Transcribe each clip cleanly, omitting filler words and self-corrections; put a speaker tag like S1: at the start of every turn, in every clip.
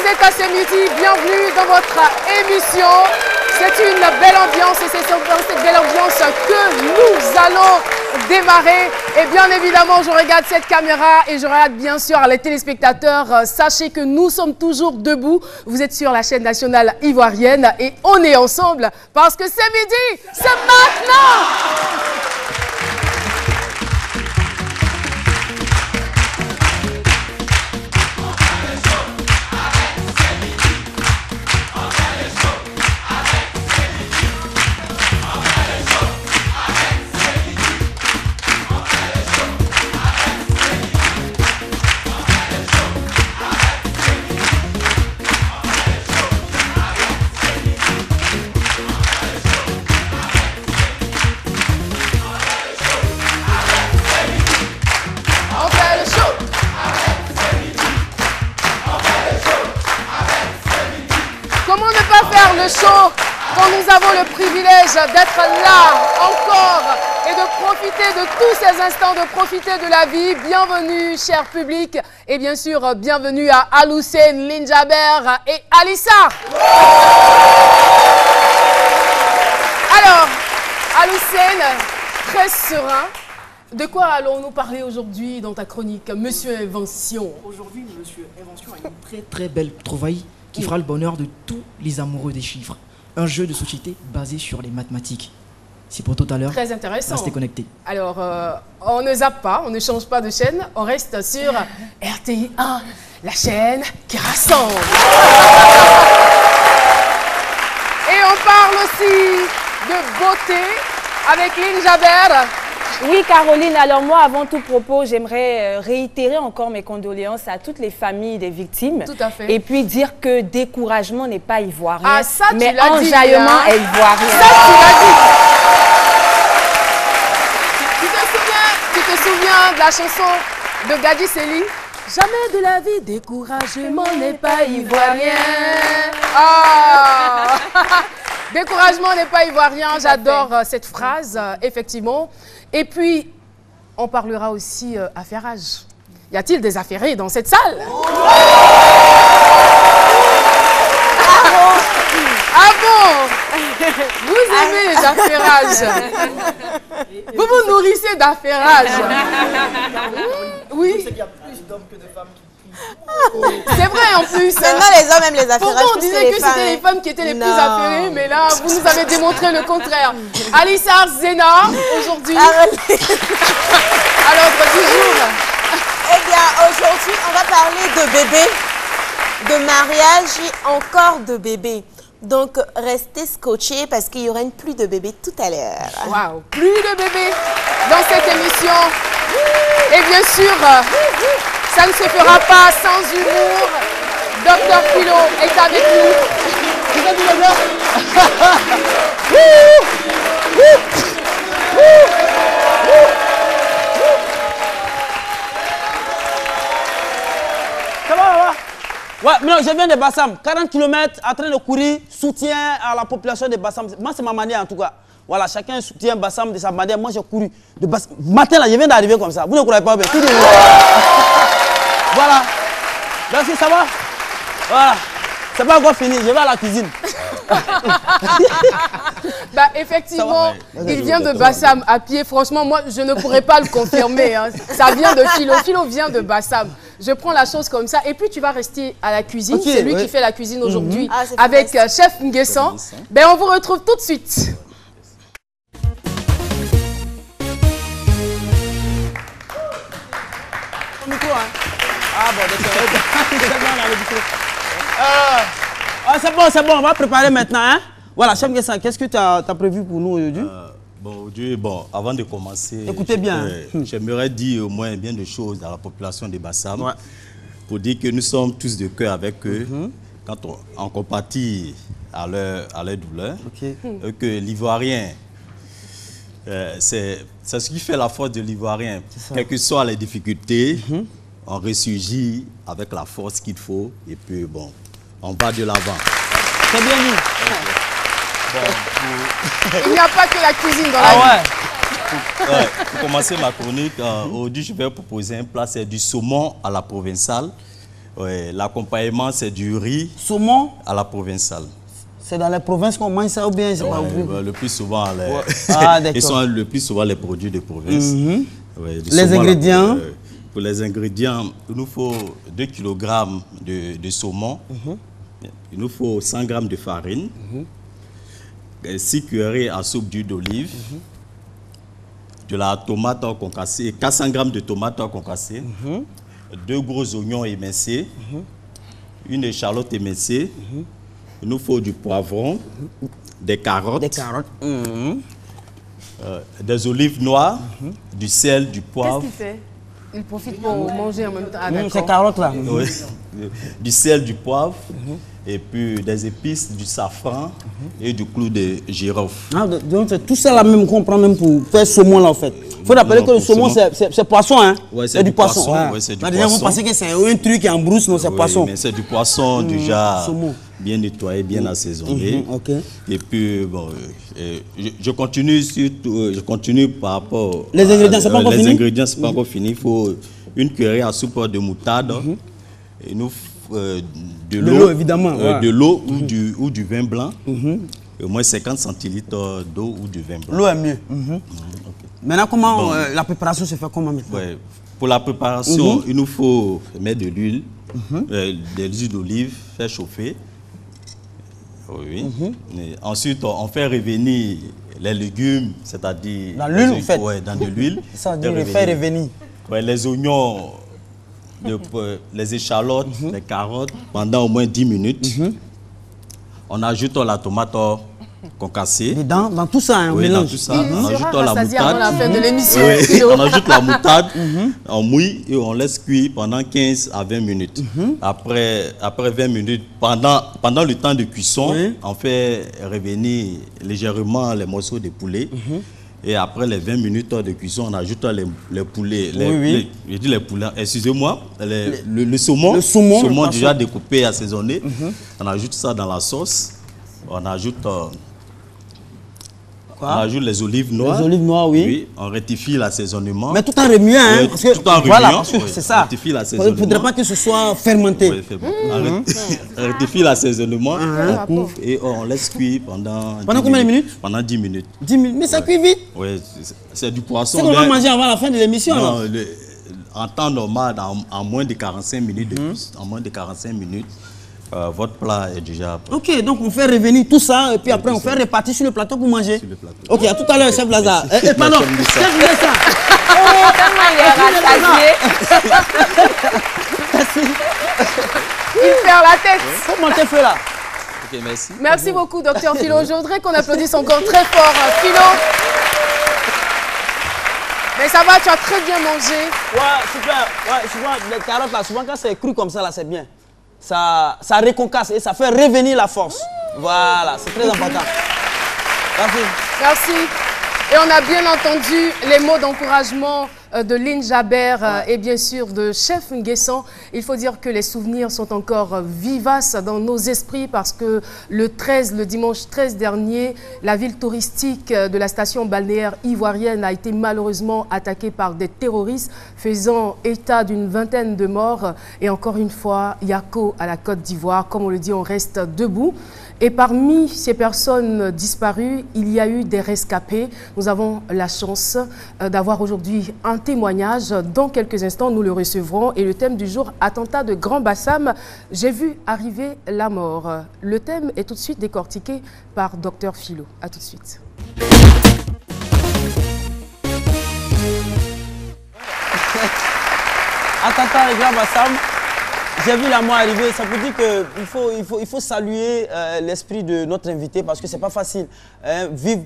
S1: vous êtes à ce midi, bienvenue dans votre émission. C'est une belle ambiance et c'est dans cette belle ambiance que nous allons démarrer. Et bien évidemment, je regarde cette caméra et je regarde bien sûr les téléspectateurs. Sachez que nous sommes toujours debout. Vous êtes sur la chaîne nationale ivoirienne et on est ensemble parce que c'est midi, c'est maintenant. Le show quand nous avons le privilège d'être là encore et de profiter de tous ces instants, de profiter de la vie. Bienvenue, cher public, et bien sûr, bienvenue à Aloussène, Linjaber et Alissa. Alors, Aloussène, très serein. De quoi allons-nous parler aujourd'hui dans ta chronique, Monsieur Invention?
S2: Aujourd'hui, Monsieur Invention a une très belle trouvaille qui fera le bonheur de tous les amoureux des chiffres. Un jeu de société basé sur les mathématiques. C'est pour tout à l'heure.
S1: Très intéressant.
S2: Restez connectés.
S1: Alors, on ne zappe pas, on ne change pas de chaîne, on reste sur RTI 1, la chaîne qui rassemble. Et on parle aussi de beauté avec Linjaber.
S3: Oui, Caroline, alors moi, avant tout propos, j'aimerais réitérer encore mes condoléances à toutes les familles des victimes.
S1: Tout à fait.
S3: Et puis dire que découragement n'est pas ivoirien,
S1: ah, ça,
S3: mais
S1: tu l'as dit,
S3: enjaillement
S1: hein.
S3: est ivoirien.
S1: Ça, tu l'as dit. Tu te souviens de la chanson de Gadi Sely? Jamais de la vie, découragement n'est pas ivoirien. Ah. Découragement n'est pas ivoirien, j'adore cette phrase, effectivement. Et puis, on parlera aussi affairage. Y a-t-il des affairés dans cette salle? Ah bon? Vous aimez les affairages? Vous vous nourrissez d'affairage? Oui.
S2: Il y a plus d'hommes que de femmes qui
S1: c'est vrai en plus.
S4: Maintenant les hommes aiment les affairages.
S1: Pourtant on disait que c'était les femmes qui étaient les plus affairées, mais là vous nous avez démontré le contraire. Alissa Zena, aujourd'hui, à l'ordre du jour.
S4: Eh bien aujourd'hui on va parler de bébé, de mariage et encore de bébé. Donc restez scotchés parce qu'il y aura une pluie de bébés tout à l'heure.
S1: Waouh, pluie de bébés dans cette émission. Et bien sûr, ça ne se fera pas sans humour. Dr Philo est avec nous. Vous avez vu le
S5: Ça va? Ouais, mais non, je viens de Bassam. 40 km en train de courir, soutien à la population de Bassam. Moi, c'est ma manière en tout cas. Voilà, chacun soutient Bassam de sa manière. Moi, j'ai couru de Bassam. Matin, là, je viens d'arriver comme ça. Vous ne croyez pas bien. Voilà. Merci, ça va? Voilà. C'est pas encore fini. Je vais à la cuisine.
S1: Bah, effectivement, il vient de Bassam à pied. Franchement, moi, je ne pourrais pas le confirmer. Hein. Ça vient de Philo. Philo vient de Bassam. Je prends la chose comme ça. Et puis, tu vas rester à la cuisine.
S5: Okay,
S1: c'est lui qui fait la cuisine aujourd'hui avec
S4: fantastique.
S1: Chef Nguessan. Ben, on vous retrouve tout de suite.
S5: Micro, hein? Ah bon, c'est bon, on va préparer maintenant. Hein? Voilà, Chef Nguessan, qu'est-ce que tu as prévu pour nous aujourd'hui?
S6: Aujourd'hui, avant de commencer,
S5: écoutez bien.
S6: J'aimerais dire au moins bien de choses à la population de Bassam pour dire que nous sommes tous de cœur avec eux quand on compatit à leur douleur. Que l'Ivoirien, c'est ce qui fait la force de l'Ivoirien. Quelles que soient les difficultés, on ressurgit avec la force qu'il faut et puis bon, on va de l'avant.
S5: C'est bien dit.
S1: Il n'y a pas que la cuisine dans la vie.
S6: Pour commencer ma chronique, aujourd'hui je vais proposer un plat, c'est du saumon à la provençale. Ouais, l'accompagnement, c'est du riz.
S5: Saumon
S6: à la provençale.
S5: C'est dans les provinces qu'on mange ça ou bien c'est pas
S6: le plus souvent, le plus souvent les produits de province.
S5: Les ingrédients
S6: pour les ingrédients, il nous faut 2 kg de saumon. Il nous faut 100 g de farine. 6 cuillerées à soupe d'huile d'olive. De la tomate concassée, 400 g de tomates concassées. 2 gros oignons émincés. Une échalote émincée. Il nous faut du poivron, des carottes, des olives noires, du sel, du poivre.
S1: Qu'est-ce qu'il fait? Il profite pour manger en même temps.
S5: Ces carottes là.
S6: Oui. Du sel, du poivre, et puis des épices, du safran et du clou de girofle.
S5: Ah, donc c'est tout ça là même qu'on prend même pour faire saumon là en fait. Il faut rappeler que le saumon c'est poisson hein.
S6: Ouais, c'est du poisson.
S5: Ouais, c'est du poisson. Vous pensez que c'est un truc en brousse, non, c'est poisson.
S6: Mais c'est du poisson déjà bien nettoyé, bien assaisonné. Et puis bon, je continue par rapport.
S5: Les ingrédients, c'est pas encore fini.
S6: Les ingrédients, c'est pas encore fini. Il faut une cuillerée à soupe de moutarde. Et nous de l'eau évidemment, de l'eau ou du vin blanc, au moins 50 centilitres d'eau ou du vin blanc.
S5: L'eau est mieux. Maintenant, comment la préparation se fait comment maintenant?
S6: Pour la préparation, il nous faut mettre de l'huile, de l'huile d'olive, faire chauffer. Ensuite, on fait revenir les légumes, c'est-à-dire
S5: dans l'huile, en fait.
S6: Dans de l'huile.
S5: Ça veut dire faire revenir.
S6: Les oignons. Les échalotes, les carottes, pendant au moins 10 minutes. On ajoute la tomate concassée.
S5: Dans tout ça, on mélange.
S6: Dans tout ça. On ajoute la moutarde.
S1: La fin de l'émission.
S6: On ajoute la moutarde, on mouille et on laisse cuire pendant 15 à 20 minutes. Après 20 minutes, pendant le temps de cuisson, on fait revenir légèrement les morceaux de poulet. Et après les 20 minutes de cuisson, on ajoute les poulets. Je dis les poulets, excusez-moi, le saumon. Le saumon déjà découpé et assaisonné. On ajoute ça dans la sauce. On ajoute les olives noires.
S5: Les olives noires, oui.
S6: On rectifie l'assaisonnement.
S5: Mais tout en remuant, hein, parce que,
S6: tout en remuant,
S5: voilà, c'est ça.
S6: On rectifie l'assaisonnement.
S5: Il ne faudrait pas que ce soit fermenté.
S6: On rectifie l'assaisonnement, on couvre et on laisse cuire pendant
S5: combien de minutes?
S6: Pendant 10 minutes.
S5: 10 minutes. Mais ça cuit vite.
S6: Oui, c'est du poisson.
S5: C'est qu'on va manger avant la fin de l'émission.
S6: Non, en temps normal, en moins de 45 minutes, en moins de 45 minutes, votre plat est déjà prêt.
S5: Ok, donc on fait revenir tout ça et puis après on fait répartir sur le plateau pour manger. Sur le plateau. Ok, à tout à l'heure, chef Lazare. Pardon, chef Lazare.
S3: Tellement il est rassasié.
S5: Merci.
S1: Il perd la tête.
S5: Comment t'es fait là?
S6: Ok, merci.
S1: Merci beaucoup, docteur Philo. Je voudrais qu'on applaudisse encore très fort Philo. Mais ça va, tu as très bien mangé.
S5: Ouais, super. Ouais, souvent, les carottes là, souvent quand c'est cru comme ça là, c'est bien. Ça réconcasse et ça fait revenir la force. Voilà, c'est très important. Merci.
S1: Merci. Et on a bien entendu les mots d'encouragement de Lynn Jaber et bien sûr de Chef Nguessan. Il faut dire que les souvenirs sont encore vivaces dans nos esprits parce que le dimanche 13 dernier, la ville touristique de la station balnéaire ivoirienne a été malheureusement attaquée par des terroristes faisant état d'une vingtaine de morts. Et encore une fois, Yako à la Côte d'Ivoire, comme on le dit, on reste debout. Et parmi ces personnes disparues, il y a eu des rescapés. Nous avons la chance d'avoir aujourd'hui un témoignage. Dans quelques instants, nous le recevrons. Et le thème du jour, attentat de Grand Bassam, j'ai vu arriver la mort. Le thème est tout de suite décortiqué par Dr Philo. A tout de suite.
S5: Attentat de Grand Bassam. J'ai vu la mort arriver, ça veut dire qu'il faut saluer l'esprit de notre invité parce que c'est pas facile. Vivre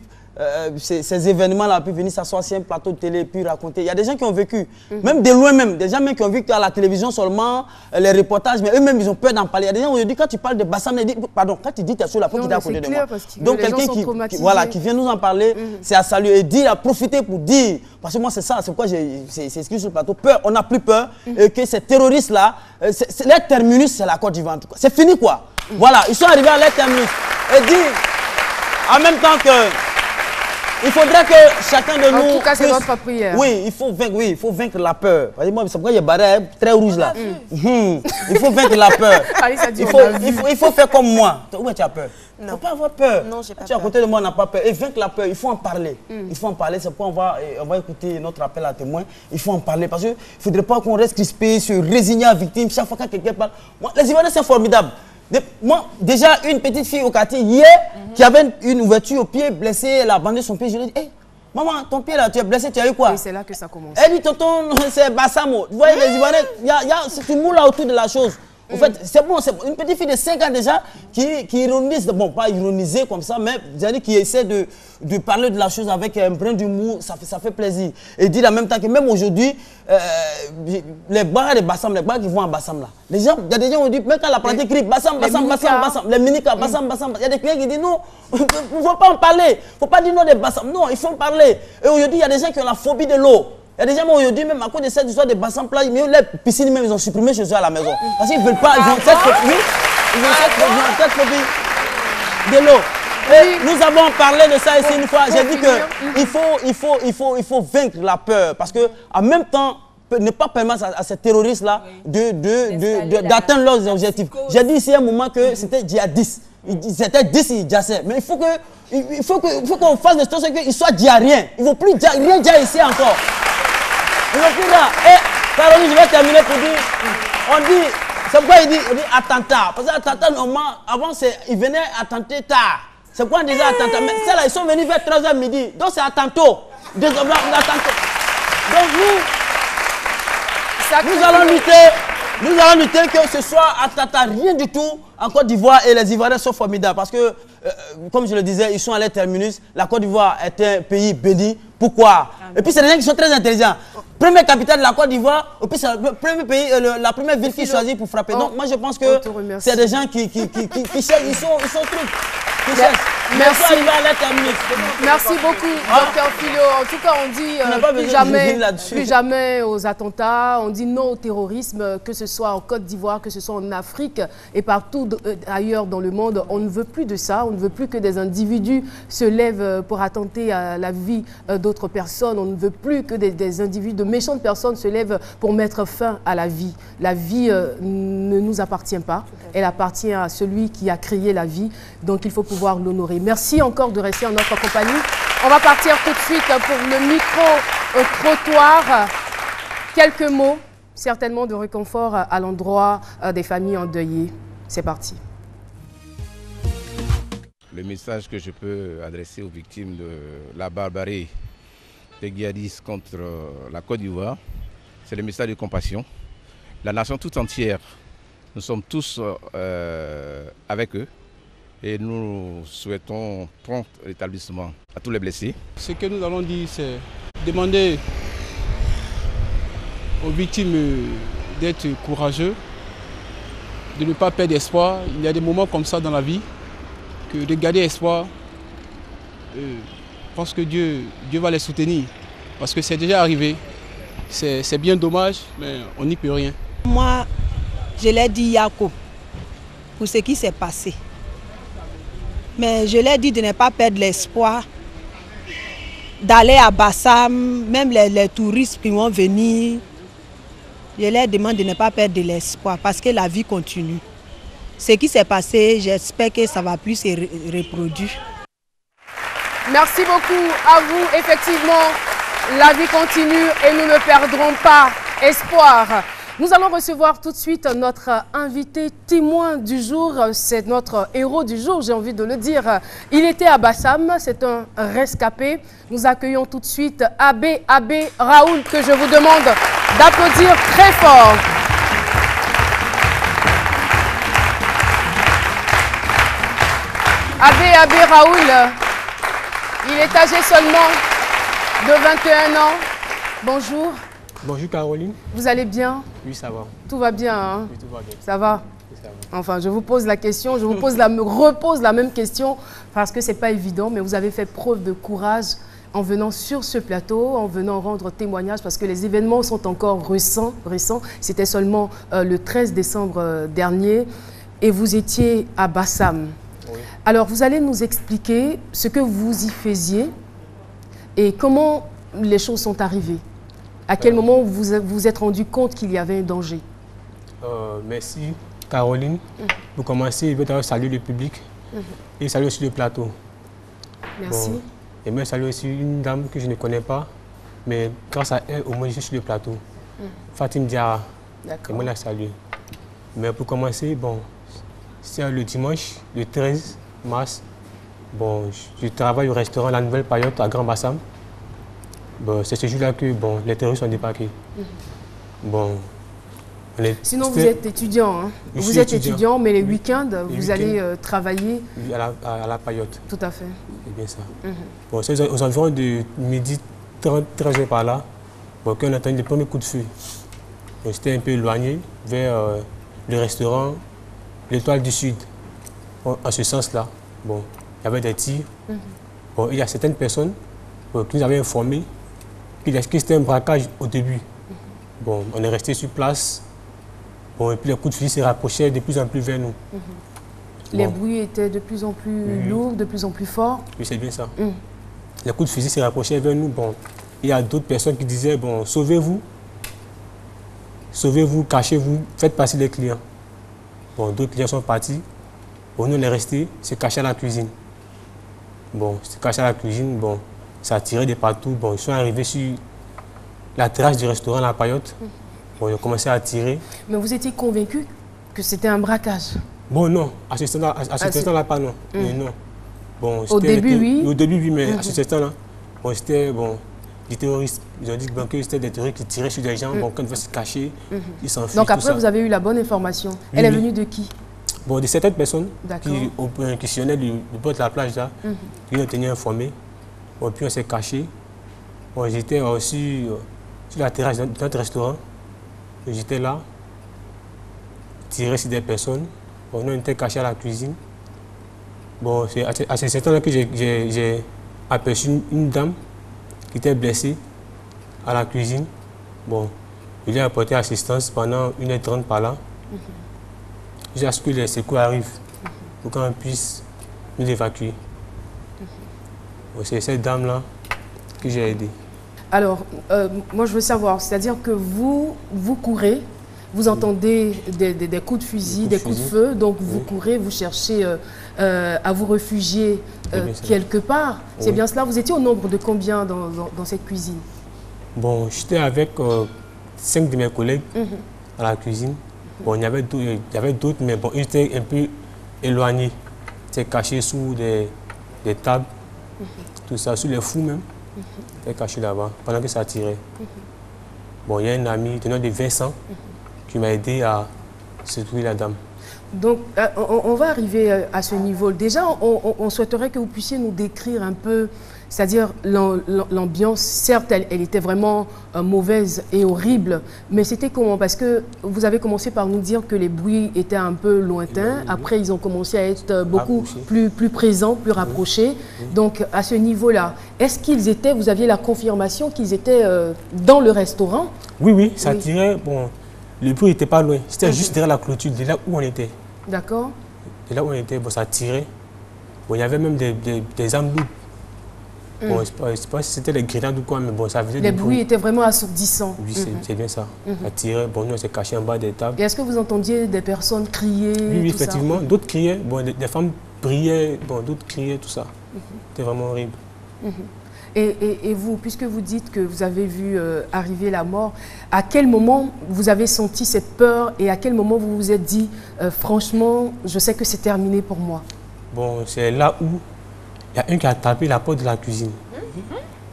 S5: ces événements-là, puis venir s'asseoir sur un plateau de télé, puis raconter. Il y a des gens qui ont vécu, même de loin même, des gens même qui ont vécu à la télévision seulement, les reportages, mais eux-mêmes ils ont peur d'en parler. Il y a des gens aujourd'hui, quand tu parles de Bassam, pardon, quand tu dis que tu es sur la porte, tu es à côté de moi. Donc quelqu'un qui vient nous en parler, c'est à saluer et dire, à profiter pour dire, parce que moi c'est ça, c'est pourquoi c'est écrit sur le plateau, peur, on n'a plus peur, que ces terroristes-là, leur terminus c'est la Côte d'Ivoire en tout cas. C'est fini quoi. Voilà, ils sont arrivés à leur terminus. Et dire, en même temps que Il faudrait que chacun de nous...
S1: En tout cas, c'est votre prière.
S5: Oui, il faut vaincre la peur. C'est pourquoi il y a barré très rouge là. Il faut vaincre la peur. Il faut faire comme moi. Où tu as peur? Il ne faut pas avoir peur.
S4: Non, j'ai pas
S5: tu es à côté de moi, on n'a pas peur. Et vaincre la peur, il faut en parler. Il faut en parler, c'est pourquoi on va écouter notre appel à témoin. Il faut en parler parce qu'il ne faudrait pas qu'on reste crispé, se résigner à victime. Chaque fois que quelqu'un parle. Moi, les Ivoiriens, c'est formidable. Moi, déjà, une petite fille au quartier hier qui avait une ouverture au pied, blessée, elle a bandé son pied. Je lui ai dit, hey, maman, ton pied là, tu es blessé, tu as eu quoi?
S1: Oui, c'est là que ça commence.
S5: Elle dit, tonton, c'est Bassamo. Vous voyez, les Ivoiriens, c'est tout le monde là autour de la chose. En fait, c'est bon, une petite fille de 5 ans déjà qui ironise, bon, pas ironiser comme ça, mais qui essaie de parler de la chose avec un brin d'humour, ça fait plaisir. Et dit en même temps que même aujourd'hui, les bars de Bassam, les bars qui vont à Bassam là, il y a des gens qui ont dit, même quand la pratique crie Bassam, Bassam, Bassam, Bassam, les minicas, Bassam, Bassam, il y a des clients qui disent non, il ne faut pas en parler, il ne faut pas dire non des Bassam, non, il faut en parler. Et aujourd'hui, il y a des gens qui ont la phobie de l'eau. Il y a des gens aujourd'hui, même à cause de cette histoire de bassin plat, les piscines même, ils ont supprimé chez eux à la maison. Parce qu'ils ne veulent pas, ils ont cette phobie de l'eau. Et nous avons parlé de ça ici une fois. J'ai dit qu'il faut vaincre la peur. Parce qu'en même temps, ne pas permettre à ces terroristes-là d'atteindre leurs objectifs. J'ai dit ici à un moment que c'était djihadiste. C'était 10 djihadistes. Mais il faut qu'on fasse de sorte qu'ils soient djihadiens. Il ne faut plus rien dire ici encore. Il ne faut plus là. Et Caroline, je vais terminer pour dire, on dit, c'est pourquoi il dit attentat. Parce que attentat, normalement, avant, ils venaient attenter tard. C'est pourquoi on disait attentat. Mais celles-là, ils sont venus vers 3h midi. Donc c'est attentôt. Donc nous allons lutter que ce soit attentat, rien du tout en Côte d'Ivoire et les Ivoiriens sont formidables parce que, comme je le disais, ils sont à leur terminus. La Côte d'Ivoire est un pays béni. Pourquoi? Et puis c'est des gens qui sont très intelligents. Première capitale de la Côte d'Ivoire, et puis c'est le premier pays, la première ville qui choisit pour frapper. Donc moi je pense que c'est des gens qui cherchent, ils sont trucs.
S1: Merci. Merci beaucoup, Dr Philo. En tout cas, on dit plus jamais aux attentats, on dit non au terrorisme, que ce soit en Côte d'Ivoire, que ce soit en Afrique et partout ailleurs dans le monde. On ne veut plus de ça, on ne veut plus que des individus se lèvent pour attenter à la vie d'autres personnes. On ne veut plus que des individus, de méchantes personnes se lèvent pour mettre fin à la vie. La vie ne nous appartient pas, elle appartient à celui qui a créé la vie, donc il faut pouvoir l'honorer. Merci encore de rester en notre compagnie. On va partir tout de suite pour le micro-trottoir. Quelques mots, certainement de réconfort à l'endroit des familles endeuillées. C'est parti.
S7: Le message que je peux adresser aux victimes de la barbarie des djihadistes contre la Côte d'Ivoire, c'est le message de compassion. La nation toute entière, nous sommes tous avec eux. Et nous souhaitons prompt rétablissement à tous les blessés.
S8: Ce que nous allons dire, c'est demander aux victimes d'être courageux, de ne pas perdre espoir. Il y a des moments comme ça dans la vie, que de garder espoir, je pense que Dieu va les soutenir. Parce que c'est déjà arrivé. C'est bien dommage, mais on n'y peut rien.
S9: Moi, je l'ai dit Yako, pour ce qui s'est passé. Mais je leur dis de ne pas perdre l'espoir d'aller à Bassam, même les touristes qui vont venir. Je leur demande de ne pas perdre de l'espoir parce que la vie continue. Ce qui s'est passé, j'espère que ça ne va plus se reproduire.
S1: Merci beaucoup à vous. Effectivement, la vie continue et nous ne perdrons pas espoir. Nous allons recevoir tout de suite notre invité témoin du jour. C'est notre héros du jour, j'ai envie de le dire. Il était à Bassam, c'est un rescapé. Nous accueillons tout de suite Abbé Raoul, que je vous demande d'applaudir très fort. Abbé Raoul, il est âgé seulement de 21 ans. Bonjour.
S10: Bonjour Caroline.
S1: Vous allez bien?
S10: Oui, ça va.
S1: Tout va bien, hein?
S10: Oui, tout va bien.
S1: Ça va?
S10: Oui, ça va.
S1: Enfin, je vous pose la question, je vous repose la même question parce que ce n'est pas évident, mais vous avez fait preuve de courage en venant sur ce plateau, en venant rendre témoignage parce que les événements sont encore récents. C'était seulement le 13 décembre dernier et vous étiez à Bassam. Oui. Alors, vous allez nous expliquer ce que vous y faisiez Et comment les choses sont arrivées? À quel moment vous vous êtes rendu compte qu'il y avait un danger?
S10: Merci Caroline. Pour commencer, je veux d'abord saluer le public et saluer aussi le plateau.
S1: Merci.
S10: Bon, et moi, saluer aussi une dame que je ne connais pas, mais grâce à elle, au moins, je suis sur le plateau. Fatim Diara. Et moi, la salue. Mais pour commencer, bon, c'est le dimanche, le 13 mars. Bon, je travaille au restaurant La Nouvelle Payotte à Grand Bassam. Bon, c'est ce jour-là que bon, les terroristes sont débarqués. Bon,
S1: sinon, vous êtes étudiant. Hein? Vous êtes étudiant, mais les week-ends, vous allez travailler
S10: à la Payotte.
S1: Tout à fait.
S10: C'est bien ça. Bon, c'est aux environs de midi 30, 13 heures par là. Bon, quand on a entendu le premier coup de feu, j'étais un peu éloigné vers le restaurant L'Étoile du Sud. Bon, en ce sens-là, bon, il y avait des tirs. Bon, il y a certaines personnes qui nous avaient informé que c'était un braquage au début. Bon, on est resté sur place. Bon, et puis les coups de fusil se rapprochaient de plus en plus vers nous.
S1: Les bruits étaient de plus en plus lourds, de plus en plus forts.
S10: Oui, c'est bien ça. Les coups de fusil se rapprochaient vers nous. Bon, il y a d'autres personnes qui disaient, bon, sauvez-vous. Sauvez-vous, cachez-vous, faites passer les clients. Bon, d'autres clients sont partis. Bon, nous, on est restés, se cacher à la cuisine. Bon, se cacher à la cuisine, bon, ça tirait de partout. Bon, ils sont arrivés sur la terrasse du restaurant La Payotte. Bon, ils ont commencé à tirer.
S1: Mais vous étiez convaincu que c'était un braquage?
S10: Bon, non. À ce instant-là, pas non. Mais non. Bon,
S1: au début, oui.
S10: Au début, oui, mais à ce instant-là, bon, c'était bon, des terroristes. Ils ont dit que c'était des terroristes qui tiraient sur des gens. Bon, quand ils veulent se cacher, ils s'enfuient.
S1: Donc après, vous avez eu la bonne information. Elle est venue de qui?
S10: Bon, de certaines personnes qui sillonnaient du bord de la plage, là, qui ont été informés. Bon, puis on s'est caché. Bon, j'étais aussi sur la terrasse de notre restaurant. J'étais là, tiré sur des personnes. Bon, nous, on était cachés à la cuisine. Bon, c'est à ce temps-là que j'ai aperçu une dame qui était blessée à la cuisine. Bon, je lui ai apporté assistance pendant 1h30 par là. Jusqu'à ce que les secours arrivent pour qu'on puisse nous évacuer. Bon, c'est cette dame-là que j'ai aidée.
S1: Alors, moi je veux savoir, c'est-à-dire que vous courez, vous entendez des coups de fusil, des coups de feu, donc vous courez, vous cherchez à vous réfugier quelque part. C'est bien cela. Vous étiez au nombre de combien dans cette cuisine? Bon,
S10: j'étais avec 5 de mes collègues à la cuisine. Bon, il y avait d'autres, mais bon, ils étaient un peu éloignés. Ils étaient cachés sous des tables, tout ça, sous les fous même. Ils étaient cachés là-bas, pendant que ça tirait. Bon, il y a un ami, de nom de Vincent, qui m'a aidé à secourir la dame.
S1: Donc, on va arriver à ce niveau. Déjà, on souhaiterait que vous puissiez nous décrire un peu, c'est-à-dire l'ambiance. Certes, elle était vraiment mauvaise et horrible, mais c'était comment? Parce que vous avez commencé par nous dire que les bruits étaient un peu lointains. Après, ils ont commencé à être beaucoup plus présents, plus rapprochés. Donc, à ce niveau-là, est-ce qu'ils étaient, vous aviez la confirmation qu'ils étaient dans le restaurant?
S10: Oui, ça tirait. Bon, le bruit n'était pas loin. C'était juste derrière la clôture, de là où on était.
S1: D'accord.
S10: De là où on était, bon, ça tirait. Bon, il y avait même des armes lourdes. Bon, je ne sais pas si c'était les grenades ou quoi, mais bon, ça faisait
S1: les bruits étaient vraiment assourdissants.
S10: Oui, c'est bien ça. Ça tirait. Bon, nous, on s'est cachés en bas des tables.
S1: Et est-ce que vous entendiez des personnes crier?
S10: Oui, effectivement. D'autres criaient. Bon, des femmes priaient. Bon, d'autres criaient, tout ça. C'était vraiment horrible.
S1: Et vous, puisque vous dites que vous avez vu arriver la mort, à quel moment vous avez senti cette peur et à quel moment vous vous êtes dit, franchement, je sais que c'est terminé pour moi?
S10: Bon, c'est là où il y a un qui a tapé la porte de la cuisine.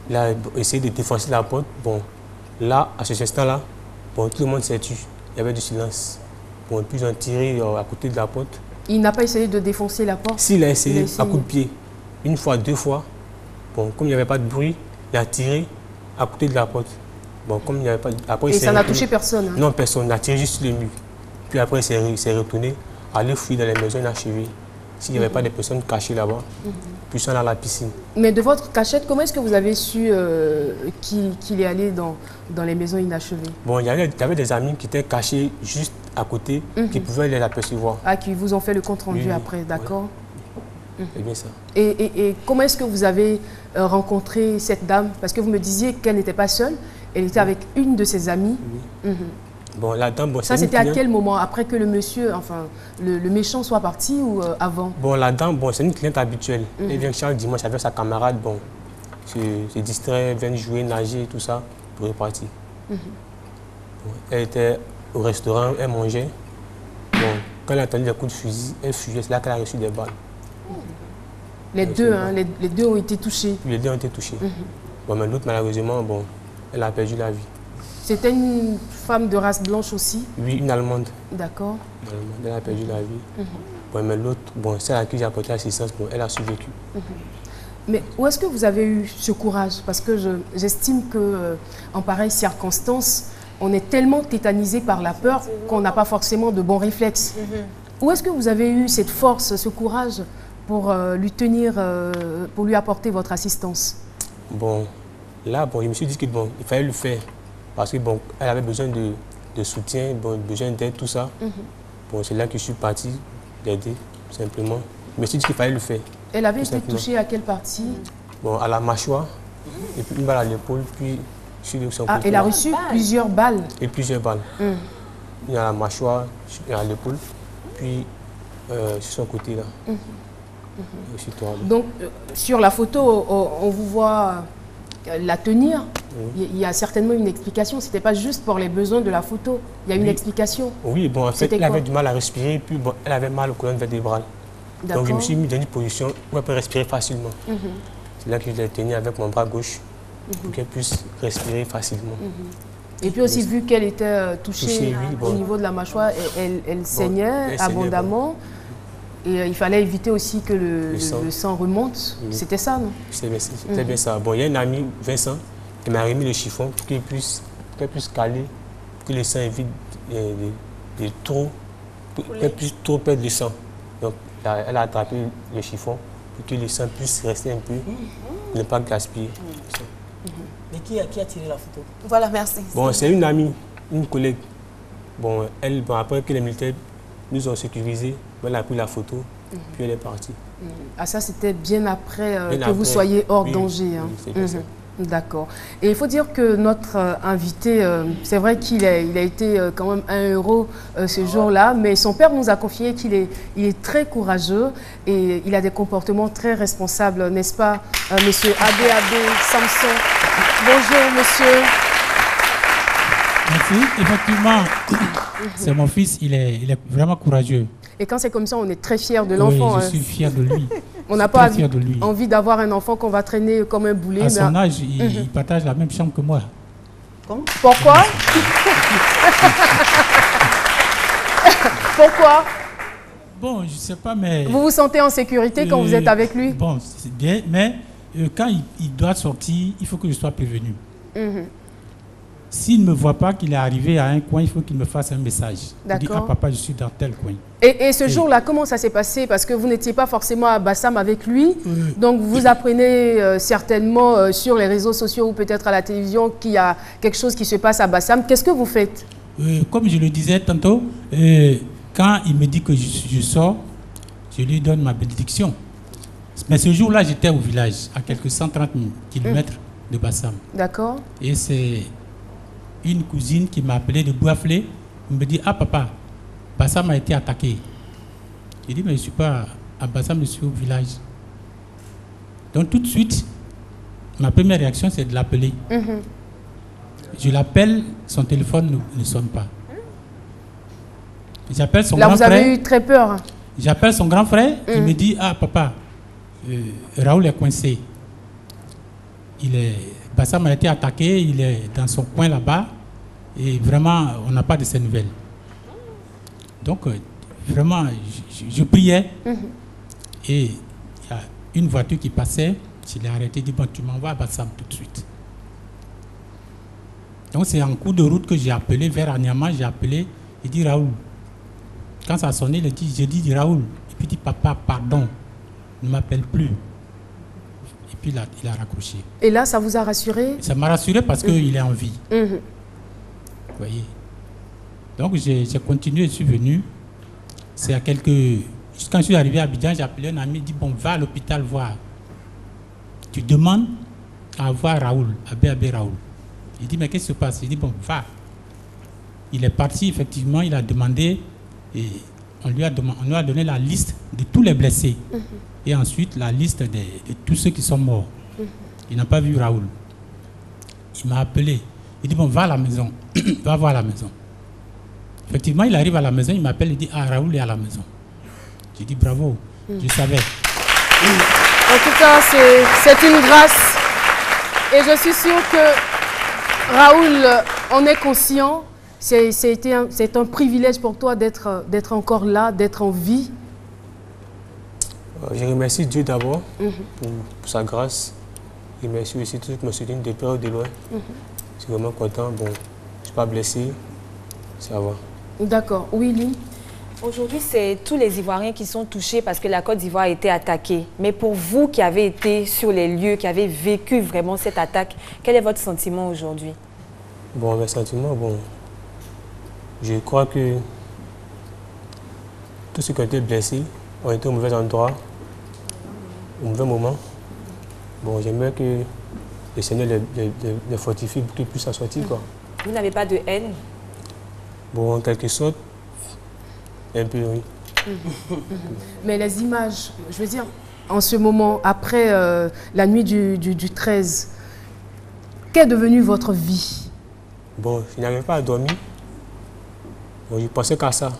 S10: Il a essayé de défoncer la porte. Bon, là, à ce instant-là, bon, tout le monde s'est tué. Il y avait du silence. Bon, puis ils ont tiré à côté de la porte.
S1: Il n'a pas essayé de défoncer la porte?
S10: Si, il a essayé à coup de pied. Une fois, 2 fois. Bon, comme il n'y avait pas de bruit, il a tiré à côté de la porte. Bon, comme il n'y avait pas de... Après,
S1: et ça n'a touché personne?
S10: Non, personne. Il a tiré juste sur le mur. Puis après, il s'est retourné, aller fouiller dans les maisons inachevées. S'il n'y avait pas de personnes cachées là-bas, puis ils sont à la piscine.
S1: Mais de votre cachette, comment est-ce que vous avez su qu'il est allé dans les maisons inachevées?
S10: Bon, il y avait des amis qui étaient cachés juste à côté, qui pouvaient les apercevoir.
S1: Ah, qui vous ont fait le compte rendu après, d'accord.
S10: C'est bien ça.
S1: Et comment est-ce que vous avez rencontré cette dame? Parce que vous me disiez qu'elle n'était pas seule, elle était avec une de ses amies.
S10: Oui. Bon, la dame, bon,
S1: ça, c'était à quel moment? Après que le monsieur, enfin, le méchant soit parti ou avant?
S10: Bon, la dame, bon, c'est une cliente habituelle. Elle vient chaque dimanche avec sa camarade, bon, se distrait, vient jouer, nager, tout ça, pour repartir. Bon, elle était au restaurant, elle mangeait. Bon, quand elle a entendu des coups de fusil, elle fuyait, c'est là qu'elle a reçu des balles.
S1: Les deux, hein, les deux ont été touchés.
S10: Les deux ont été touchés. Bon, mais l'autre, malheureusement, bon, elle a perdu la vie.
S1: C'était une femme de race blanche aussi?
S10: Oui, une Allemande.
S1: D'accord.
S10: Elle a perdu la vie. Bon, mais l'autre, bon, celle à qui j'ai apporté l'assistance, bon, elle a survécu.
S1: Mais où est-ce que vous avez eu ce courage? Parce que j'estime qu'en pareille circonstance, on est tellement tétanisé par la peur qu'on n'a pas forcément de bons réflexes. Où est-ce que vous avez eu cette force, ce courage pour lui tenir, pour lui apporter votre assistance?
S10: Bon, là, bon, je me suis dit que bon, il fallait le faire. Parce que bon, elle avait besoin de soutien, bon, besoin d'aide, tout ça. Bon, c'est là que je suis parti l'aider, simplement. Je me suis dit qu'il fallait le faire.
S1: Elle avait été touchée à quelle partie?
S10: Bon, à la mâchoire, et puis une balle à l'épaule, puis sur son côté.
S1: Elle a reçu plusieurs balles?
S10: Et plusieurs balles. Une à la mâchoire, à l'épaule, puis sur son côté là.
S1: Donc, sur la photo, on vous voit la tenir. Il y a certainement une explication. Ce n'était pas juste pour les besoins de la photo. Il y a une explication.
S10: Oui, bon, en fait, elle avait du mal à respirer, puis bon, elle avait mal aux colonnes vertébrales. Donc, je me suis mis dans une position où elle peut respirer facilement. C'est là que je l'ai tenue avec mon bras gauche pour qu'elle puisse respirer facilement.
S1: Et puis aussi, vu qu'elle était touchée au niveau de la mâchoire, elle saignait abondamment. Et il fallait éviter aussi que le sang remonte. C'était ça, non?
S10: C'était bien ça. Bon, il y a un ami, Vincent, qui m'a remis le chiffon pour qu'il puisse caler, pour que le sang évite de trop, qu'elle puisse trop perdre le sang. Donc, elle a attrapé le chiffon pour que le sang puisse rester un peu, ne pas gaspiller.
S2: Mais qui a tiré la photo?
S4: Voilà, merci.
S10: Bon, c'est une amie, une collègue. Bon, elle, bon, après que les militaires nous ont sécurisés, elle a pris la photo, puis elle est partie.
S1: Ah, ça, c'était bien après que vous soyez hors danger. Hein.
S10: Oui, c'est
S1: D'accord. Et il faut dire que notre invité, c'est vrai qu'il a été quand même un héros ce jour-là, mais son père nous a confié qu'il est très courageux et il a des comportements très responsables, n'est-ce pas, monsieur Abé Samson? Bonjour, monsieur.
S11: Merci. Effectivement, c'est mon fils, il est vraiment courageux.
S1: Et quand c'est comme ça, on est très fiers de l'enfant.
S11: Oui, je suis fier de lui.
S1: On n'a pas envie d'avoir un enfant qu'on va traîner comme un boulet.
S11: À son âge, il partage la même chambre que moi.
S1: Pourquoi? Pourquoi?
S11: Bon, je ne sais pas, mais...
S1: Vous vous sentez en sécurité quand vous êtes avec lui?
S11: Bon, c'est bien, mais quand il doit sortir, il faut que je sois prévenu. S'il ne me voit pas qu'il est arrivé à un coin, il faut qu'il me fasse un message. Il dit, ah papa, je suis dans tel coin.
S1: Et ce jour-là, comment ça s'est passé? Parce que vous n'étiez pas forcément à Bassam avec lui. Donc vous apprenez certainement sur les réseaux sociaux ou peut-être à la télévision qu'il y a quelque chose qui se passe à Bassam. Qu'est-ce que vous faites?
S11: Comme je le disais tantôt, quand il me dit que je sors, je lui donne ma bénédiction. Mais ce jour-là, j'étais au village, à quelques 130 km de Bassam.
S1: D'accord.
S11: Et c'est une cousine qui m'a appelé de Bouaflé. Elle me dit, ah papa, Bassam a été attaqué. J'ai dit, mais je ne suis pas à Bassam, je suis au village. Donc tout de suite, ma première réaction, c'est de l'appeler. Je l'appelle, son téléphone ne sonne pas. J'appelle son grand frère.
S1: Là, vous avez eu très peur.
S11: J'appelle son grand frère, il me dit, ah papa, Raoul est coincé. Bassam a été attaqué, il est dans son coin là-bas et vraiment, on n'a pas de ses nouvelles. Donc, vraiment, je priais et il y a une voiture qui passait, je l'ai arrêté, dit, bon, tu m'envoies à Bassam tout de suite. Donc, c'est en cours de route que j'ai appelé vers Anyama, j'ai appelé, il dit, Raoul. Quand ça a sonné, j'ai dit, Raoul. Et puis il dit, papa, pardon, ne m'appelle plus. Et puis il a raccroché.
S1: Et là, ça vous a rassuré?
S11: Ça m'a rassuré parce qu'il est en vie. Vous voyez. Donc j'ai continué, je suis venu. C'est à quelques Quand je suis arrivé à Abidjan, j'ai appelé un ami, il dit, bon, va à l'hôpital voir. Tu demandes à voir Raoul, Abé Raoul. Il dit, mais qu'est-ce qui se passe? Il dit, bon, va. Il est parti, effectivement, il a demandé, et on lui a donné la liste de tous les blessés. Et ensuite, la liste de tous ceux qui sont morts. Il n'a pas vu Raoul. Il m'a appelé. Il dit, bon, va à la maison. Va voir la maison. Effectivement, il arrive à la maison, il m'appelle, il dit, ah, Raoul est à la maison. J'ai dit, bravo, je savais.
S1: En tout cas, c'est une grâce. Et je suis sûre que Raoul en est conscient. C'est un privilège pour toi d'être encore là, d'être en vie.
S10: Je remercie Dieu d'abord pour sa grâce. Je remercie aussi tous ceux qui me soutiennent de près ou de loin. Je suis vraiment content. Bon, je ne suis pas blessé. Ça va.
S1: D'accord. Oui, Lynn?
S3: Aujourd'hui, c'est tous les Ivoiriens qui sont touchés parce que la Côte d'Ivoire a été attaquée. Mais pour vous qui avez été sur les lieux, qui avez vécu vraiment cette attaque, quel est votre sentiment aujourd'hui?
S10: Bon, mes sentiments, bon, je crois que tous ceux qui ont été blessés ont été au mauvais endroit, au mauvais moment. Bon, j'aimerais que le Seigneur les fortifie pour qu'ils puissent en sortir, quoi.
S3: Vous n'avez pas de haine?
S10: Bon, en quelque sorte, un peu, oui.
S1: Mais les images, je veux dire, en ce moment, après la nuit du 13, qu'est devenue votre vie?
S10: Bon, je n'arrivais pas à dormir. Bon, je pensais qu'à ça.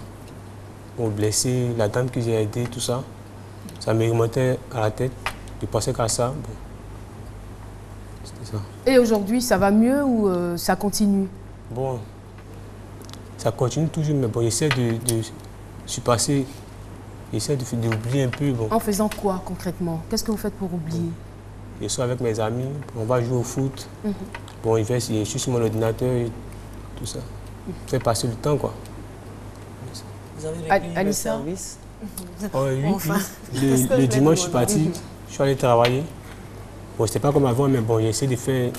S10: Bon, blessé, la dame que j'ai aidée, tout ça, ça me remontait à la tête. Je pensais qu'à ça. Bon. C'était ça.
S1: Et aujourd'hui, ça va mieux ou ça continue?
S10: Bon, ça continue toujours, mais bon, j'essaie de surpasser, j'essaie d'oublier un peu. Bon.
S1: En faisant quoi concrètement? Qu'est-ce que vous faites pour oublier?
S10: Je suis avec mes amis, on va jouer au foot. Bon, je suis sur mon ordinateur et tout ça. Fait passer le temps, quoi.
S12: Vous avez régulier le service?
S10: Oui, enfin, le dimanche, je suis parti, je suis allé travailler. Bon, c'était pas comme avant, mais bon, j'essaie de faire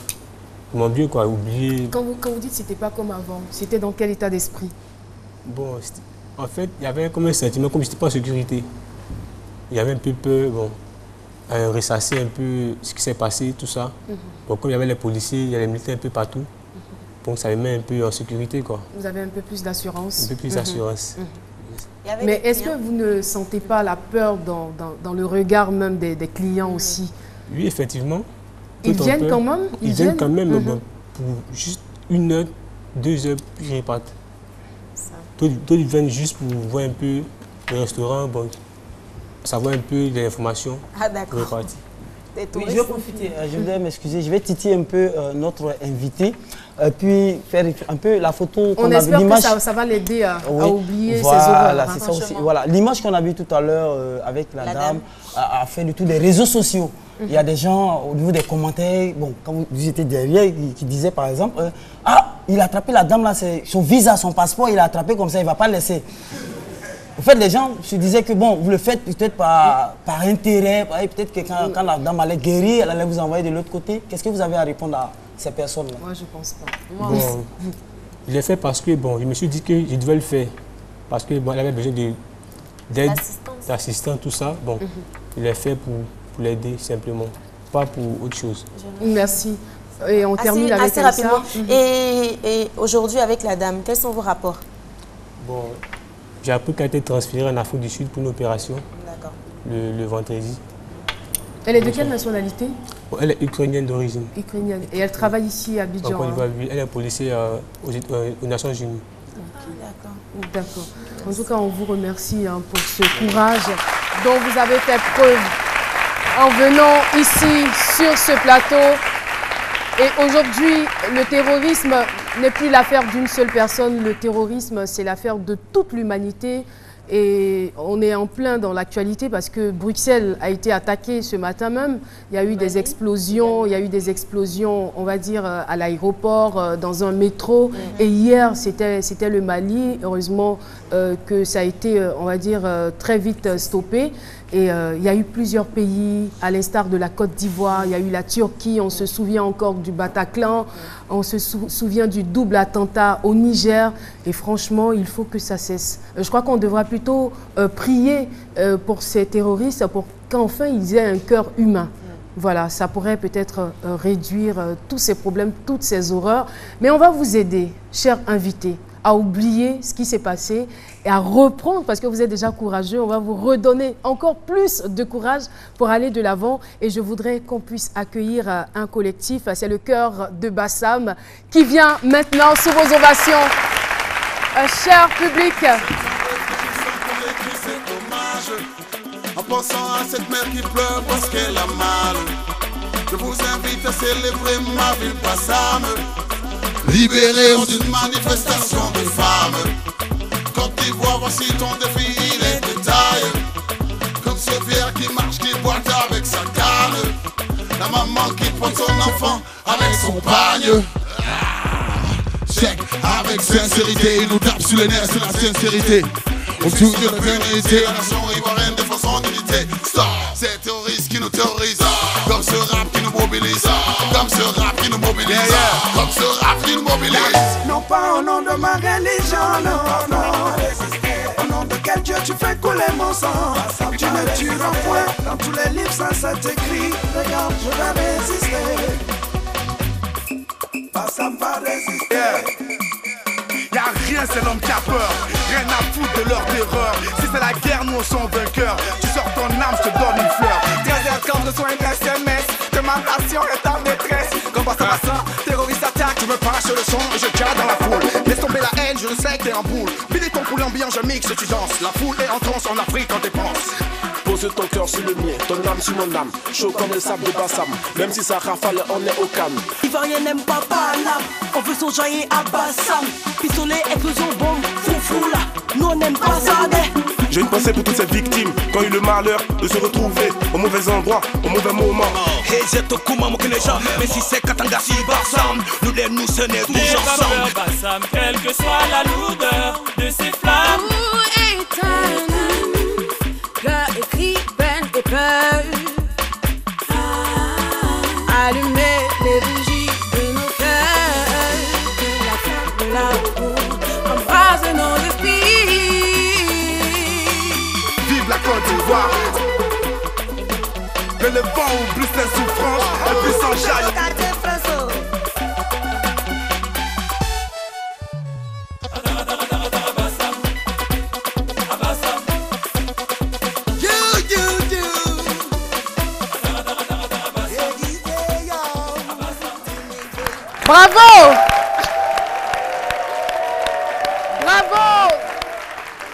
S10: mon mieux, quoi, oublier.
S1: Quand vous dites que c'était pas comme avant, c'était dans quel état d'esprit?
S10: Bon, en fait, il y avait comme un sentiment, comme je n'étais pas en sécurité. Il y avait un peu peur, bon, à ressasser un peu ce qui s'est passé, tout ça. Bon, comme il y avait les policiers, il y avait les militaires un peu partout. Donc ça me met un peu en sécurité, quoi.
S1: Vous avez un peu plus d'assurance?
S10: Un peu plus d'assurance.
S1: Mais est-ce que vous ne sentez pas la peur dans le regard même des clients aussi?
S10: Oui, effectivement.
S1: Ils viennent quand même?
S10: Ils viennent quand même, mais bon, pour juste 1 heure, 2 heures, puis ils repartent. D'autres ils viennent juste pour voir un peu le restaurant, bon, savoir un peu les informations.
S4: Ah d'accord.
S5: Oui, je vais profiter, je voudrais m'excuser, je vais titiller un peu notre invité, puis faire un peu la photo qu'on a vue.
S1: On espère que ça va l'aider à oublier ses horreurs.
S5: Voilà, c'est ça aussi. Voilà, l'image qu'on a vue tout à l'heure avec la dame a fait du tout des réseaux sociaux. Il y a des gens au niveau des commentaires, bon, quand vous étiez derrière, qui disaient par exemple, ah, il a attrapé la dame là, c'est son visa, son passeport, il a attrapé comme ça, il ne va pas le laisser. En fait, les gens se disaient que bon, vous le faites peut-être par intérêt, peut-être que quand la dame allait guérir, elle allait vous envoyer de l'autre côté. Qu'est-ce que vous avez à répondre à ces personnes-là?
S1: Moi, je ne pense pas.
S10: Bon, je l'ai fait parce que bon, je me suis dit que je devais le faire. Parce que bon, elle avait besoin d'aide, d'assistance, tout ça. Bon, je l'ai fait pour l'aider simplement, pas pour autre chose.
S1: Merci. Et on termine avec
S4: assez rapidement. Et aujourd'hui, avec la dame, quels sont vos rapports?
S10: Bon, j'ai appris qu'elle a été transférée en Afrique du Sud pour une opération le vendredi.
S1: Elle est de quelle nationalité?
S10: Bon, elle est ukrainienne d'origine.
S1: Ukrainienne. Et elle travaille ici à Abidjan?
S10: Elle est policière aux Nations Unies.
S1: D'accord. En tout cas, on vous remercie pour ce courage dont vous avez fait preuve en venant ici sur ce plateau. Et aujourd'hui, le terrorisme n'est plus l'affaire d'une seule personne. Le terrorisme, c'est l'affaire de toute l'humanité. Et on est en plein dans l'actualité parce que Bruxelles a été attaquée ce matin même. Il y a eu des explosions, on va dire, à l'aéroport, dans un métro. Et hier, c'était le Mali. Heureusement que ça a été, on va dire, très vite stoppé. Et il y a eu plusieurs pays, à l'instar de la Côte d'Ivoire, il y a eu la Turquie, on se souvient encore du Bataclan, on se souvient du double attentat au Niger. Et franchement, il faut que ça cesse. Je crois qu'on devra plutôt prier pour ces terroristes pour qu'enfin ils aient un cœur humain. Voilà, ça pourrait peut-être réduire tous ces problèmes, toutes ces horreurs. Mais on va vous aider, chers invités, à oublier ce qui s'est passé et à reprendre, parce que vous êtes déjà courageux, on va vous redonner encore plus de courage pour aller de l'avant. Et je voudrais qu'on puisse accueillir un collectif, c'est le Chœur de Bassam, qui vient maintenant sous vos ovations. Cher public.
S13: En pensant à cette mère qui pleure parce qu'elle a mal, je vous invite à célébrer ma ville Bassam, libérée d'une manifestation de femmes. Côte d'Ivoire, voici ton défi, il est de taille. Comme ce Pierre qui marche, qui boite avec sa canne, la maman qui prend son enfant avec son pagne. Check, avec sincérité, il nous tape sur les nerfs, c'est la sincérité. On tue de la vérité, la nation ivoirienne défend son unité. Stop, c'est les terroristes qui nous terrorisent. Comme ce rap qui nous mobilise. Comme ce rap qui nous mobilise. Comme ce rap qui nous mobilise.
S14: Non pas au nom de ma religion, non, non. Au nom de quel Dieu tu fais couler mon sang. Tu me tueras point, dans tous les livres ça s'écrit. Regarde, je vais résister. Bassam va résister.
S13: Y'a rien, c'est l'homme qui a peur. Rien à foutre de leur terreur. Si c'est la guerre, nous on sont vainqueurs. Tu sors ton âme, je te donne une fleur.
S14: 13h quand je sois un SMS, que ma nation est en détresse. Comme Bassam, terroriste attaque, je me penche le son et je tire dans la foule. Laisse tomber la haine, je sais que t'es en boule. Billy ton poulet ambiant, je mixe, tu danses. La foule est en transe, en Afrique, on dépense.
S15: Pose ton cœur sur le mien, ton âme sur mon âme. Chaud comme le sable de Bassam, même si ça rafale, on est au calme.
S16: Ivoirien n'aime pas Paname, on veut s'enjailler à Bassam. Pistolet, explosion, bombe, foufou là, nous on n'aime pas ça.
S15: J'ai une pensée pour toutes ces victimes qui ont eu le malheur de se retrouver au mauvais endroit, au mauvais moment.
S17: Hey, j'ai tout comment mon déjà, mais si c'est Katanga, si Bassam, nous les nous ce n'est tous ensemble.
S18: Bassam, quelle que soit la lourdeur de ces flammes.
S19: Où est un cœur écrit, peine et peur. Allumer les bougies de nos cœurs, que la flamme de l'amour embrase nos vies.
S13: Vive la Côte d'Ivoire. Que le vent oublie ses souffrances et puis s'enjaille.
S1: Bravo! Bravo!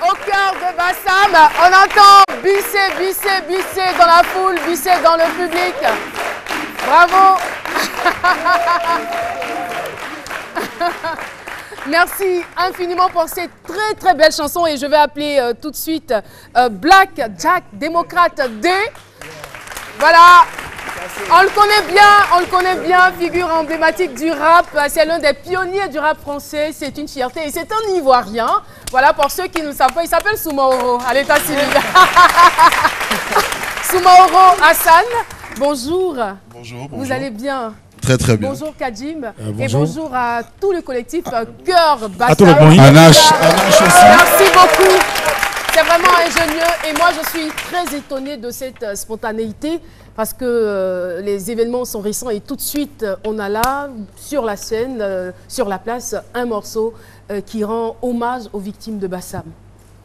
S1: Au cœur de Bassam, on entend bisser, bisser, bisser dans la foule, bisser dans le public. Bravo! Merci infiniment pour cette très très belle chanson et je vais appeler tout de suite Black Jack Démocrate D. Voilà. On le connaît bien, figure emblématique du rap. C'est l'un des pionniers du rap français. C'est une fierté et c'est un Ivoirien. Voilà, pour ceux qui ne savent pas, il s'appelle Soumaoro à l'état civil. Soumaoro Hassan, bonjour.
S20: Bonjour.
S1: Vous allez bien?
S20: Très très bien.
S1: Bonjour Kadjim
S20: bonjour.
S1: Et bonjour à tout le collectif Chœur Bassam.
S20: À tout le monde. Anache aussi.
S1: Merci beaucoup. C'est vraiment ingénieux et moi je suis très étonnée de cette spontanéité parce que les événements sont récents et tout de suite on a là sur la scène, sur la place, un morceau qui rend hommage aux victimes de Bassam.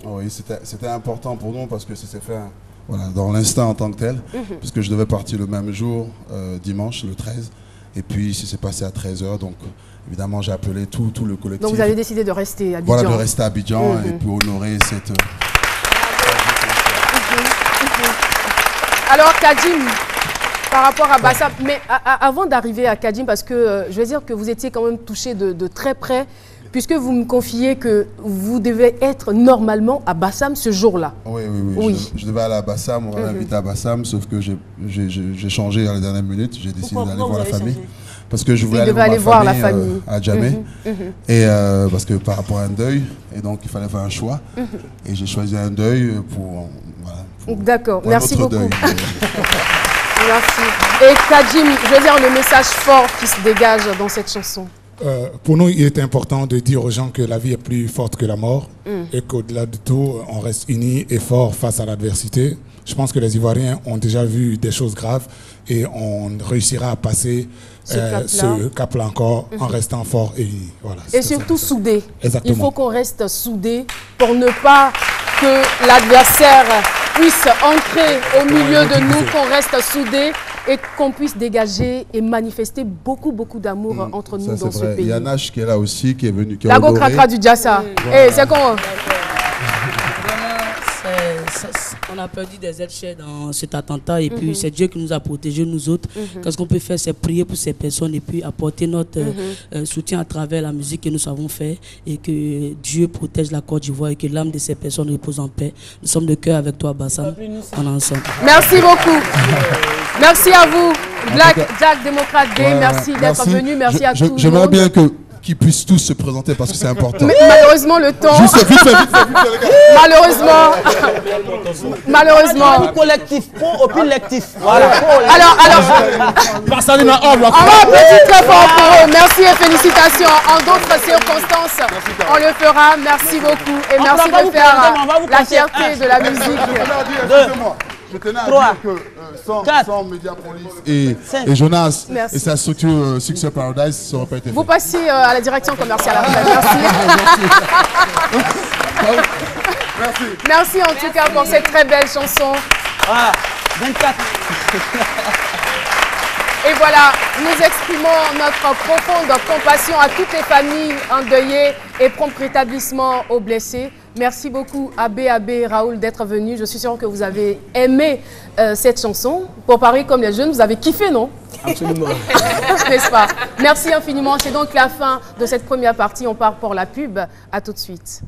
S20: Oh oui, c'était important pour nous parce que ça s'est fait voilà, dans l'instant en tant que tel, puisque je devais partir le même jour, dimanche le 13, et puis ça s'est passé à 13h, donc évidemment j'ai appelé tout le collectif.
S1: Donc vous avez décidé de rester à Abidjan.
S20: Voilà, de rester à Abidjan et puis honorer cette...
S1: Alors Kadjim, par rapport à Bassam, mais avant d'arriver à Kadjim, parce que je veux dire que vous étiez quand même touché de très près, puisque vous me confiez que vous devez être normalement à Bassam ce jour-là.
S20: Oui. Je devais aller à Bassam, on m'avait invité à Bassam, sauf que j'ai changé à la dernière minute, j'ai décidé d'aller voir la famille. Parce que je voulais aller voir ma famille à Djamé, et parce que par rapport à un deuil, et donc il fallait faire un choix, et j'ai choisi un deuil pour
S1: D'accord,
S20: pour
S1: merci
S20: notre
S1: beaucoup.
S20: deuil.
S1: Merci. Et Kadjim, je veux dire le message fort qui se dégage dans cette chanson.
S21: Pour nous, il est important de dire aux gens que la vie est plus forte que la mort et qu'au-delà de tout, on reste unis et forts face à l'adversité. Je pense que les Ivoiriens ont déjà vu des choses graves et on réussira à passer ce cap-là encore en restant forts et unis. Voilà,
S1: et surtout soudés.
S21: Exactement.
S1: Il faut qu'on reste soudés pour ne pas que l'adversaire puisse entrer au milieu de nous, qu'on reste soudés et qu'on puisse dégager et manifester beaucoup d'amour entre nous dans ce pays.
S20: Il y a Nash qui est là aussi, qui est venu.
S1: La go cracra du Djassa.
S20: Voilà.
S1: C'est comment?
S12: On a perdu des êtres chers dans cet attentat et puis c'est Dieu qui nous a protégés, nous autres. Qu'est-ce qu'on peut faire, c'est prier pour ces personnes et puis apporter notre soutien à travers la musique que nous savons faire et que Dieu protège la Côte d'Ivoire et que l'âme de ces personnes repose en paix. Nous sommes de cœur avec toi, Bassam. On est ensemble.
S1: Merci beaucoup. Merci à vous, Jack Démocrate Day. Merci d'être venu. Merci à tous.
S20: J'aimerais bien qu'ils puissent tous se présenter parce que c'est important.
S1: Mais malheureusement, le temps.
S20: Juste vite fait, les gars.
S1: Malheureusement.
S5: Collectif, pro-opin-lectif. Voilà.
S1: Alors, on va applaudir très fort pour eux. Merci et félicitations. En d'autres circonstances, on le fera. Merci beaucoup. Et merci de faire la fierté de la musique.
S20: Je tenais à dire que sans Mediapolis et Jonas et sa structure Success Paradise, ça n'aurait pas été fait.
S1: Vous passez à la direction commerciale. Merci. Merci en tout cas pour cette très belle chanson.
S5: Voilà, 24.
S1: Et voilà, nous exprimons notre profonde compassion à toutes les familles endeuillées et prompt rétablissement aux blessés. Merci beaucoup à BAB Raoul d'être venu. Je suis sûre que vous avez aimé cette chanson. Pour parler comme les jeunes, vous avez kiffé, non?
S10: Absolument.
S1: N'est-ce pas? Merci infiniment. C'est donc la fin de cette première partie. On part pour la pub. À tout de suite.